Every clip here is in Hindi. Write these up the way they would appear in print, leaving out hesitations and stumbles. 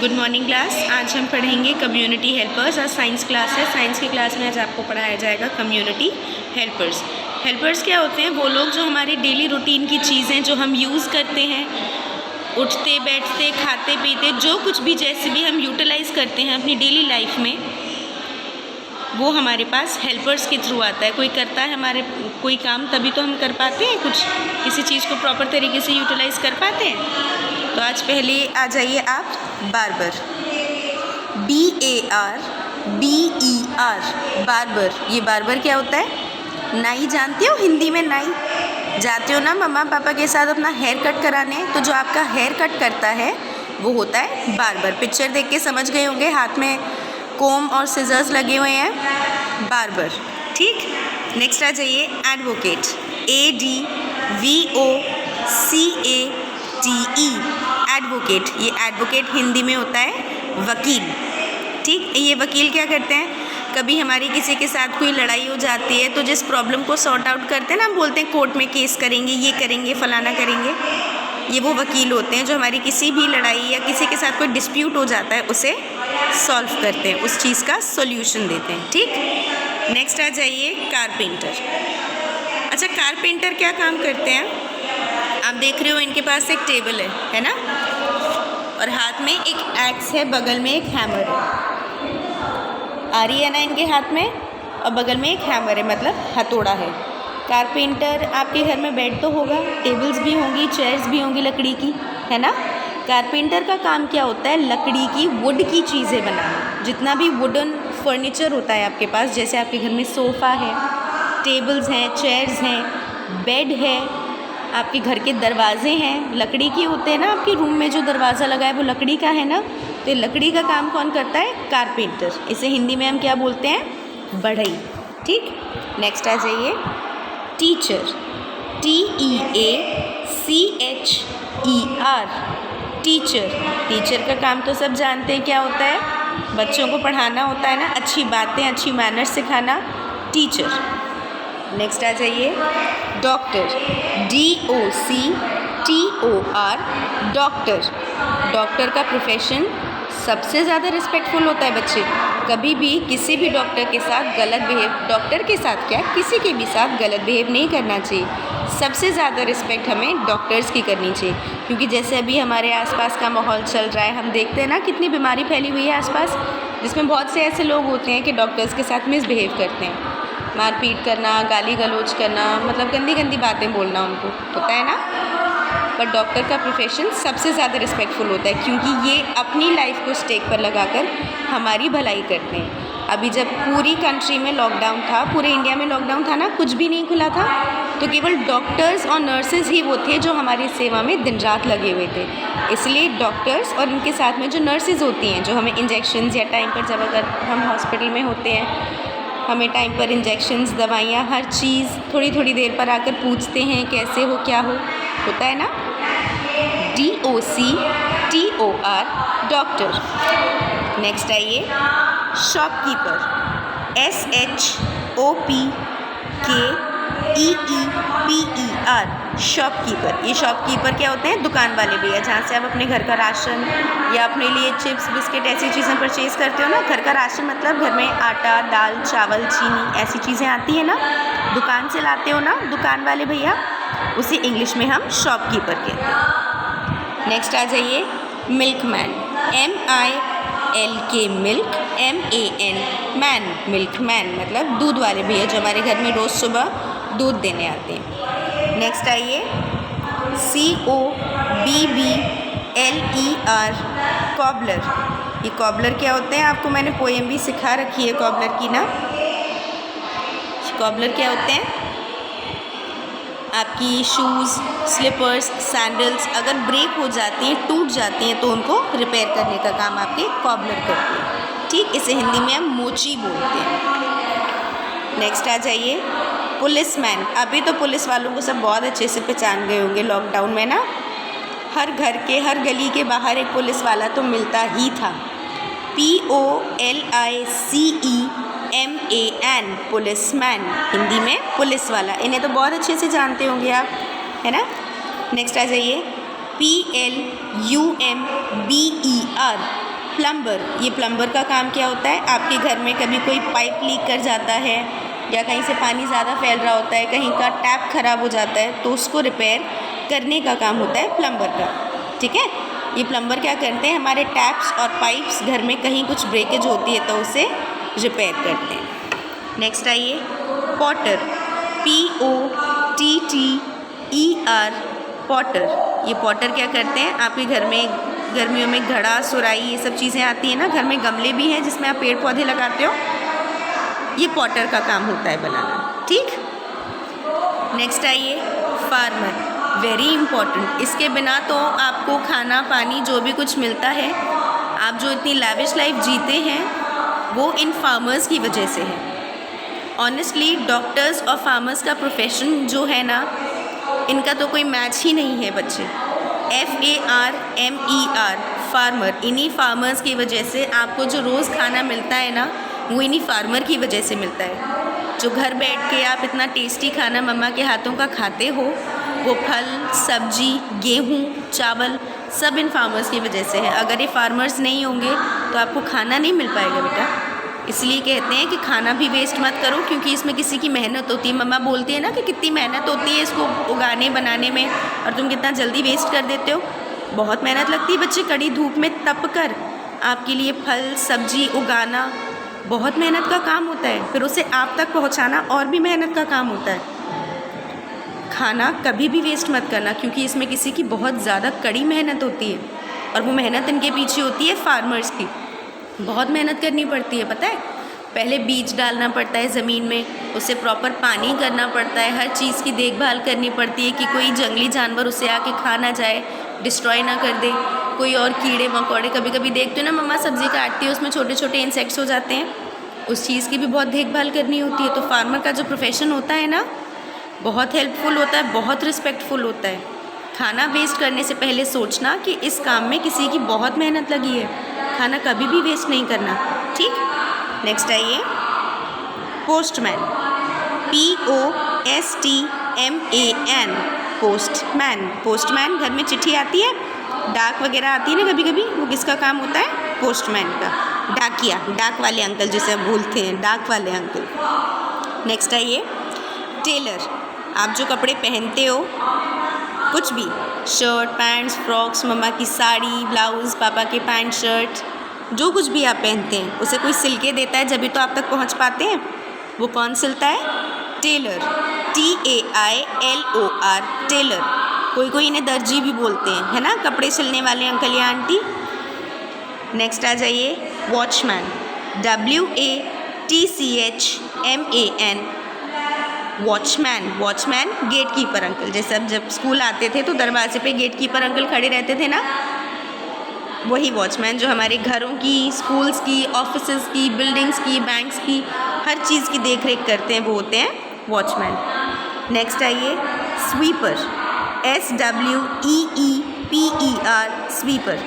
Good morning class. आज हम पढ़ेंगे कम्युनिटी हेल्पर्स। आज साइंस क्लास है। साइंस की क्लास में आज आपको पढ़ाया जाएगा कम्युनिटी हेल्पर्स। हेल्पर्स क्या होते हैं? वो लोग जो हमारी डेली रूटीन की चीज़ें जो हम यूज़ करते हैं, उठते बैठते खाते पीते जो कुछ भी जैसे भी हम यूटिलाइज़ करते हैं अपनी डेली लाइफ में, वो हमारे पास हेल्पर्स के थ्रू आता है। कोई करता है हमारे कोई काम तभी तो हम कर पाते हैं, कुछ किसी चीज़ को प्रॉपर तरीके से यूटिलाइज़ कर पाते हैं। तो आज पहले आ जाइए आप बार्बर, BARBER, बार्बर। ये बार्बर क्या होता है? नाई जानते हो? हिंदी में नाई जाते हो ना मम्मा पापा के साथ अपना हेयर कट कराने, तो जो आपका हेयर कट करता है वो होता है बार्बर। पिक्चर देख के समझ गए होंगे, हाथ में कोम और सिजर्स लगे हुए हैं, बार्बर। ठीक, नेक्स्ट आ जाइए एडवोकेट, ADVOCATE, एडवोकेट। ये एडवोकेट हिंदी में होता है वकील। ठीक, ये वकील क्या करते हैं? कभी हमारी किसी के साथ कोई लड़ाई हो जाती है तो जिस प्रॉब्लम को सॉर्ट आउट करते हैं ना, हम बोलते हैं कोर्ट में केस करेंगे, ये करेंगे, फलाना करेंगे, ये वो वकील होते हैं जो हमारी किसी भी लड़ाई या किसी के साथ कोई डिस्प्यूट हो जाता है उसे सॉल्व करते हैं, उस चीज़ का सॉल्यूशन देते हैं। ठीक, नेक्स्ट आ जाइए कारपेंटर। अच्छा, कारपेंटर क्या काम करते हैं? आप देख रहे हो इनके पास एक टेबल है ना, और हाथ में एक एक्स है, बगल में एक हैमर है। आ रही है ना इनके हाथ में, और बगल में एक हैमर है, मतलब हथौड़ा है। कारपेंटर, आपके घर में बेड तो होगा, टेबल्स भी होंगी, चेयर्स भी होंगी लकड़ी की, है ना। कारपेंटर का काम क्या होता है? लकड़ी की, वुड की चीज़ें बनाना। जितना भी वुडन फर्नीचर होता है आपके पास, जैसे आपके घर में सोफ़ा है, टेबल्स हैं, चेयर्स हैं, बेड है, आपके घर के दरवाजे हैं, लकड़ी के होते हैं ना। आपके रूम में जो दरवाज़ा लगा है वो लकड़ी का है ना, तो लकड़ी का काम कौन करता है? कारपेंटर। इसे हिंदी में हम क्या बोलते हैं? बढ़ई। ठीक, नेक्स्ट आ जाइए टीचर, TEACHER, टीचर। टीचर का काम तो सब जानते हैं क्या होता है? बच्चों को पढ़ाना होता है ना, अच्छी बातें, अच्छी मैनर्स सिखाना, टीचर। नेक्स्ट आ जाइए डॉक्टर, DOCTOR, डॉक्टर। डॉक्टर का प्रोफेशन सबसे ज़्यादा रिस्पेक्टफुल होता है बच्चे। कभी भी किसी भी डॉक्टर के साथ गलत बिहेव, डॉक्टर के साथ क्या, किसी के भी साथ गलत बिहेव नहीं करना चाहिए। सबसे ज़्यादा रिस्पेक्ट हमें डॉक्टर्स की करनी चाहिए, क्योंकि जैसे अभी हमारे आसपास का माहौल चल रहा है, हम देखते हैं ना कितनी बीमारी फैली हुई है आसपास, जिसमें बहुत से ऐसे लोग होते हैं कि डॉक्टर्स के साथ मिसबिहेव करते हैं, मारपीट करना, गाली गलौज करना, मतलब गंदी गंदी बातें बोलना उनको होता है ना। पर डॉक्टर का प्रोफेशन सबसे ज़्यादा रिस्पेक्टफुल होता है, क्योंकि ये अपनी लाइफ को स्टेक पर लगाकर हमारी भलाई करते हैं। अभी जब पूरी कंट्री में लॉकडाउन था, पूरे इंडिया में लॉकडाउन था ना, कुछ भी नहीं खुला था, तो केवल डॉक्टर्स और नर्सेज ही वो थे जो हमारी सेवा में दिन रात लगे हुए थे। इसलिए डॉक्टर्स और इनके साथ में जो नर्सेज होती हैं, जो हमें इंजेक्शन्स या टाइम पर, जब अगर हम हॉस्पिटल में होते हैं, हमें टाइम पर इंजेक्शन्स, दवाइयाँ, हर चीज़ थोड़ी थोड़ी देर पर आकर पूछते हैं कैसे हो, क्या हो, होता है ना। DOCTOR, doctor. नेक्स्ट आइए शॉपकीपर, SHOPKEEPER, शॉपकीपर। ये शॉपकीपर क्या होते हैं? दुकान वाले भैया, जहाँ से आप अपने घर का राशन या अपने लिए चिप्स बिस्किट ऐसी चीज़ें परचेज़ करते हो ना। घर का राशन मतलब घर में आटा, दाल, चावल, चीनी, ऐसी चीज़ें आती हैं ना, दुकान से लाते हो ना दुकान वाले भैया, उसे इंग्लिश में हम शॉपकीपर कहते हैं। नेक्स्ट आ जाइए milkman, MILK, milk, MAN, man, milkman मतलब दूध वाले भैया, जो हमारे घर में रोज़ सुबह दूध देने आते हैं। नेक्स्ट आइए COBBLER, कॉबलर। ये कॉबलर क्या होते हैं? आपको मैंने पोएम भी सिखा रखी है कॉबलर की ना। कॉबलर क्या होते हैं? आपकी शूज़, स्लीपर्स, सैंडल्स अगर ब्रेक हो जाती हैं, टूट जाती हैं, तो उनको रिपेयर करने का काम आपके कॉबलर करते हैं। ठीक, इसे हिंदी में हम मोची बोलते हैं। नेक्स्ट आ जाइए पुलिसमैन। अभी तो पुलिस वालों को सब बहुत अच्छे से पहचान गए होंगे लॉकडाउन में ना। हर घर के, हर गली के बाहर एक पुलिस वाला तो मिलता ही था। POLICEMAN, पुलिसमैन, हिंदी में पुलिस वाला। इन्हें तो बहुत अच्छे से जानते होंगे आप, है ना। नेक्स्ट आ जाइए PLUMBER, प्लम्बर, ये प्लम्बर का काम क्या होता है, आपके घर में कभी कोई पाइप लीक कर जाता है या कहीं से पानी ज़्यादा फैल रहा होता है, कहीं का टैप ख़राब हो जाता है, तो उसको रिपेयर करने का काम होता है प्लम्बर का। ठीक है, ये प्लम्बर क्या करते हैं, हमारे टैप्स और पाइप्स घर में कहीं कुछ ब्रेकेज होती है तो उसे रिपेयर करते हैं। नेक्स्ट आइए, पॉटर, POTTER, पॉटर। ये पॉटर क्या करते हैं, आपके घर में गर्मियों में घड़ा, सुराही, ये सब चीज़ें आती हैं ना, घर में गमले भी हैं जिसमें आप पेड़ पौधे लगाते हो, ये पॉटर का काम होता है बनाना। ठीक, नेक्स्ट आइए, फार्मर, वेरी इम्पॉर्टेंट। इसके बिना तो आपको खाना पानी जो भी कुछ मिलता है, आप जो इतनी लैविश लाइफ जीते हैं वो इन फार्मर्स की वजह से है। ऑनेस्टली डॉक्टर्स और फार्मर्स का प्रोफेशन जो है ना, इनका तो कोई मैच ही नहीं है बच्चे। FARMER, फार्मर, इन्हीं फार्मर्स की वजह से आपको जो रोज़ खाना मिलता है ना, वो इन्हीं फार्मर की वजह से मिलता है। जो घर बैठ के आप इतना टेस्टी खाना मम्मा के हाथों का खाते हो, वो फल, सब्जी, गेहूँ, चावल सब इन फार्मर्स की वजह से है। अगर ये फार्मर्स नहीं होंगे तो आपको खाना नहीं मिल पाएगा बेटा। इसलिए कहते हैं कि खाना भी वेस्ट मत करो, क्योंकि इसमें किसी की मेहनत होती है। मम्मा बोलती है ना कि कितनी मेहनत होती है इसको उगाने बनाने में, और तुम कितना जल्दी वेस्ट कर देते हो। बहुत मेहनत लगती है बच्चे, कड़ी धूप में तप कर आपके लिए फल सब्जी उगाना बहुत मेहनत का काम होता है, फिर उसे आप तक पहुंचाना और भी मेहनत का काम होता है। खाना कभी भी वेस्ट मत करना, क्योंकि इसमें किसी की बहुत ज़्यादा कड़ी मेहनत होती है, और वो मेहनत इनके पीछे होती है फार्मर्स की। बहुत मेहनत करनी पड़ती है, पता है। पहले बीज डालना पड़ता है ज़मीन में, उसे प्रॉपर पानी करना पड़ता है, हर चीज़ की देखभाल करनी पड़ती है कि कोई जंगली जानवर उसे आके खा ना जाए, डिस्ट्रॉय ना कर दे, कोई और कीड़े मकोड़े। कभी कभी देखते हो ना मम्मा सब्ज़ी काटती है, उसमें छोटे छोटे इंसेक्ट्स हो जाते हैं, उस चीज़ की भी बहुत देखभाल करनी होती है। तो फार्मर का जो प्रोफेशन होता है ना, बहुत हेल्पफुल होता है, बहुत रिस्पेक्टफुल होता है। खाना वेस्ट करने से पहले सोचना कि इस काम में किसी की बहुत मेहनत लगी है, खाना कभी भी वेस्ट नहीं करना। ठीक, नेक्स्ट आइए, पोस्टमैन, POSTMAN, पोस्टमैन। पोस्टमैन, घर में चिट्ठी आती है, डाक वगैरह आती है ना कभी कभी, वो किसका काम होता है, पोस्टमैन का। डाकिया, डाक वाले अंकल जिसे आप बोलते हैं, डाक वाले अंकल। नेक्स्ट आइए, टेलर, आप जो कपड़े पहनते हो, कुछ भी, शर्ट पैंट्स फ्रॉक्स, मम्मा की साड़ी ब्लाउज़, पापा के पैंट शर्ट, जो कुछ भी आप पहनते हैं उसे कोई सिल के देता है, जब तो आप तक पहुंच पाते हैं। वो कौन सिलता है, टेलर, TAILOR, टेलर। कोई इन्हें दर्जी भी बोलते हैं, है ना, कपड़े सिलने वाले अंकल या आंटी। नेक्स्ट आ जाइए, watchman, WATCHMAN, watchman. Watchman gate keeper uncle, जैसे अब जब स्कूल आते थे तो दरवाजे पे गेट कीपर अंकल खड़े रहते थे ना, वही वॉचमैन जो हमारे घरों की, स्कूल्स की, ऑफिसेज की, बिल्डिंग्स की, बैंक्स की, हर चीज़ की देख रेख करते हैं, वो होते हैं वॉचमैन। नेक्स्ट आइए, स्वीपर, SWEEPER, स्वीपर।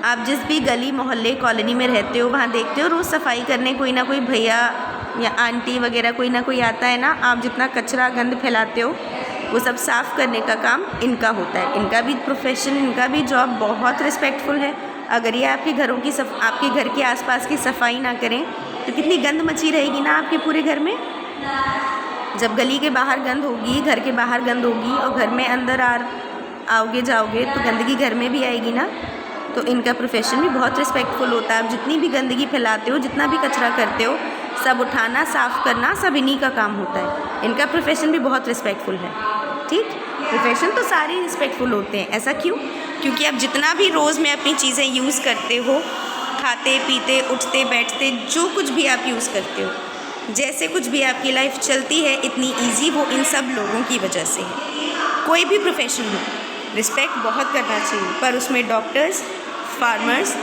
आप जिस भी गली मोहल्ले कॉलोनी में रहते हो, वहाँ देखते हो रोज़ सफाई करने कोई ना कोई भैया या आंटी वगैरह कोई ना कोई आता है ना। आप जितना कचरा गंद फैलाते हो वो सब साफ़ करने का काम इनका होता है। इनका भी प्रोफेशन, इनका भी जॉब बहुत रिस्पेक्टफुल है। अगर ये आपके घरों की आपके घर के आसपास की सफाई ना करें तो कितनी गंद मची रहेगी ना आपके पूरे घर में। जब गली के बाहर गंद होगी, घर के बाहर गंद होगी, और घर में अंदर आओगे जाओगे तो गंदगी घर में भी आएगी ना। तो इनका प्रोफेशन भी बहुत रिस्पेक्टफुल होता है। आप जितनी भी गंदगी फैलाते हो, जितना भी कचरा करते हो, सब उठाना साफ़ करना सब इन्हीं का काम होता है। इनका प्रोफेशन भी बहुत रिस्पेक्टफुल है। ठीक, प्रोफेशन तो सारे रिस्पेक्टफुल होते हैं। ऐसा क्यों? क्योंकि आप जितना भी रोज़ में अपनी चीज़ें यूज़ करते हो, खाते पीते उठते बैठते जो कुछ भी आप यूज़ करते हो, जैसे कुछ भी आपकी लाइफ चलती है इतनी ईजी, वो इन सब लोगों की वजह से है। कोई भी प्रोफेशन हो, रिस्पेक्ट बहुत करना चाहिए, पर उसमें डॉक्टर्स, फार्मर्स,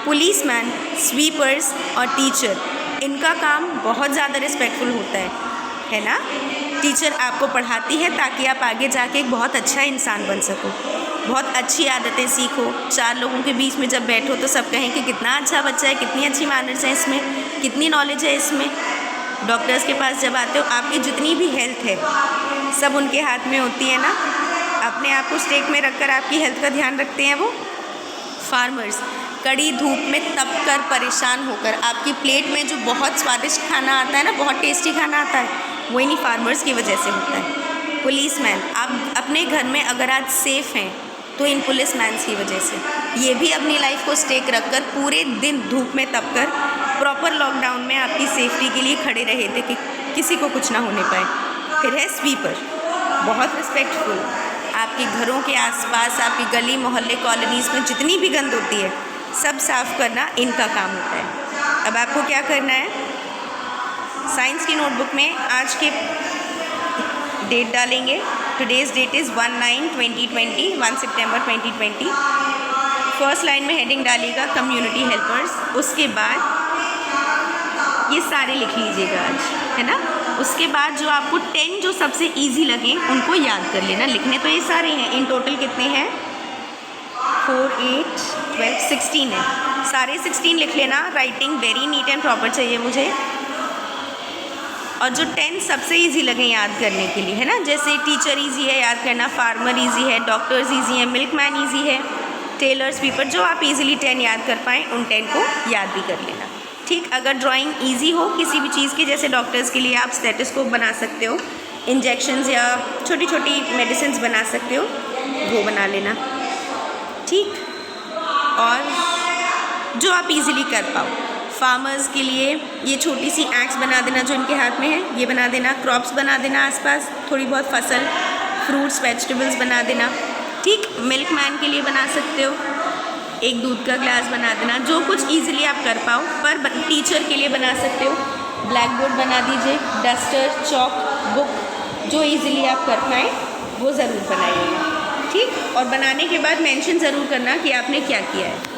पुलिसमैन, स्वीपर्स और टीचर, इनका काम बहुत ज़्यादा रिस्पेक्टफुल होता है ना। टीचर आपको पढ़ाती है ताकि आप आगे जाके एक बहुत अच्छा इंसान बन सको, बहुत अच्छी आदतें सीखो। 4 लोगों के बीच में जब बैठो तो सब कहें कि कितना अच्छा बच्चा है, कितनी अच्छी मैनर्स है इसमें, कितनी नॉलेज है इसमें। डॉक्टर्स के पास जब आते हो, आपकी जितनी भी हेल्थ है सब उनके हाथ में होती है ना। अपने आप को स्टेक में रखकर आपकी हेल्थ का ध्यान रखते हैं वो। फार्मर्स कड़ी धूप में तप कर परेशान होकर आपकी प्लेट में जो बहुत स्वादिष्ट खाना आता है ना, बहुत टेस्टी खाना आता है, वो इन्हीं फार्मर्स की वजह से होता है। पुलिसमैन, आप अपने घर में अगर आज सेफ़ हैं तो इन पुलिसमैन्स की वजह से, ये भी अपनी लाइफ को स्टेक रखकर पूरे दिन धूप में तप कर प्रॉपर लॉकडाउन में आपकी सेफ्टी के लिए खड़े रहे थे कि किसी को कुछ ना होने पाए। फिर है स्वीपर, बहुत रिस्पेक्टफुल, आपके घरों के आसपास, आपकी गली मोहल्ले कॉलोनीज़ में जितनी भी गंद होती है सब साफ़ करना इनका काम होता है। अब आपको क्या करना है, साइंस की नोटबुक में आज के डेट डालेंगे। Today's that is 1/9/2020, 1 September 2020। First line में हेडिंग डालिएगा कम्युनिटी हेल्पर्स, उसके बाद ये सारे लिख लीजिएगा आज, है ना। उसके बाद जो आपको 10 जो सबसे इजी लगे उनको याद कर लेना। लिखने तो ये सारे हैं, इन टोटल कितने हैं, 4, 8, 12, 16 है, सारे 16 लिख लेना। Writing very neat and proper चाहिए मुझे। और जो 10 सबसे इजी लगे याद करने के लिए, है ना, जैसे टीचर इजी है याद करना, फार्मर इजी है, डॉक्टर्स इजी है, मिल्कमैन इजी है, टेलर, स्वीपर, जो आप इजीली 10 याद कर पाएँ उन 10 को याद भी कर लेना। ठीक, अगर ड्राइंग इजी हो किसी भी चीज़ की, जैसे डॉक्टर्स के लिए आप स्टेथोस्कोप बना सकते हो, इंजेक्शंस या छोटी छोटी मेडिसिन्स बना सकते हो, वो बना लेना। ठीक, और जो आप इजीली कर पाओ, फार्मर्स के लिए ये छोटी सी एक्स बना देना जो इनके हाथ में है, ये बना देना। क्रॉप्स बना देना आसपास, थोड़ी बहुत फसल, फ्रूट्स, वेजिटेबल्स बना देना। ठीक, मिल्कमैन के लिए बना सकते हो, एक दूध का ग्लास बना देना, जो कुछ इजीली आप कर पाओ। पर टीचर के लिए बना सकते हो, ब्लैक बोर्ड बना दीजिए, डस्टर, चॉक, बुक, जो इजीली आप कर पाएँ वो ज़रूर बनाइएगा। ठीक, और बनाने के बाद मेंशन ज़रूर करना कि आपने क्या किया है।